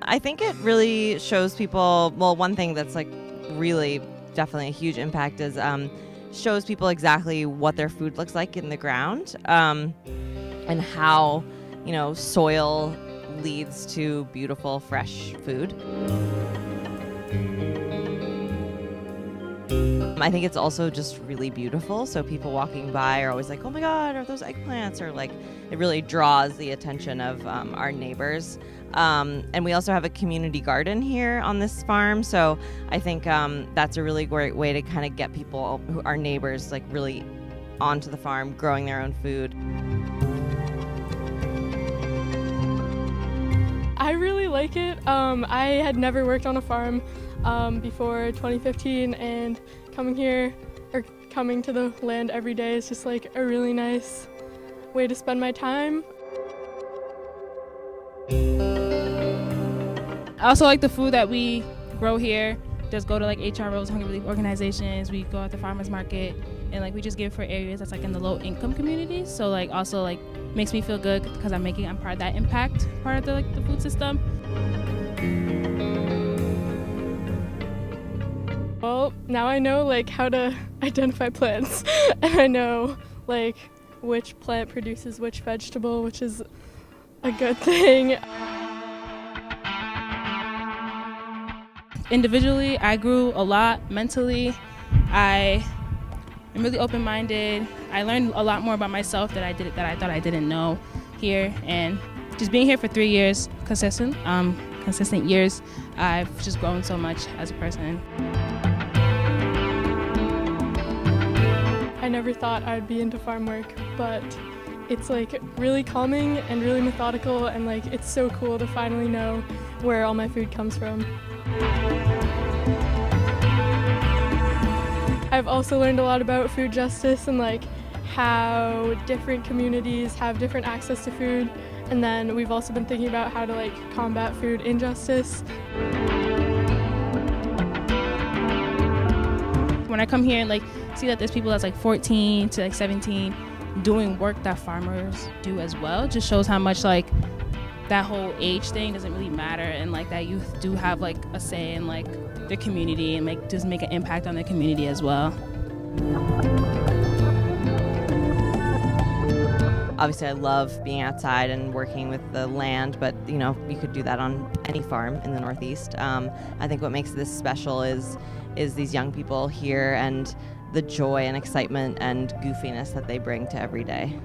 I think it really shows people, well, one thing that's like really definitely a huge impact is shows people exactly what their food looks like in the ground, and how, soil leads to beautiful, fresh food. I think it's also just really beautiful. So people walking by are always like, oh my God, are those eggplants? Or like, it really draws the attention of our neighbors. And we also have a community garden here on this farm. So I think that's a really great way to kind of get people who are neighbors like really onto the farm, growing their own food. I really like it. I had never worked on a farm before 2015, and coming to the land every day is just like a really nice way to spend my time. I also like the food that we grow here. Just go to like HROs, Hunger Relief organizations. We go out to farmers market, and like we just give it for areas that's like in the low income communities. So like also like makes me feel good because I'm part of that impact part of the food system. Well, now I know like how to identify plants, and I know like which plant produces which vegetable, which is a good thing. Individually, I grew a lot mentally. I am really open-minded. I learned a lot more about myself that I thought I didn't know here, and just being here for 3 years, consistent years, I've just grown so much as a person. I never thought I'd be into farm work, but it's like really calming and really methodical, and like it's so cool to finally know where all my food comes from. I've also learned a lot about food justice and like how different communities have different access to food, and then we've also been thinking about how to like combat food injustice. When I come here and like see that there's people that's like 14 to like 17 doing work that farmers do as well, just shows how much like that whole age thing doesn't really matter, and like that youth do have like a say in like their community and like just make an impact on their community as well. Obviously, I love being outside and working with the land, but you could do that on any farm in the Northeast. I think what makes this special is these young people here and the joy and excitement and goofiness that they bring to every day.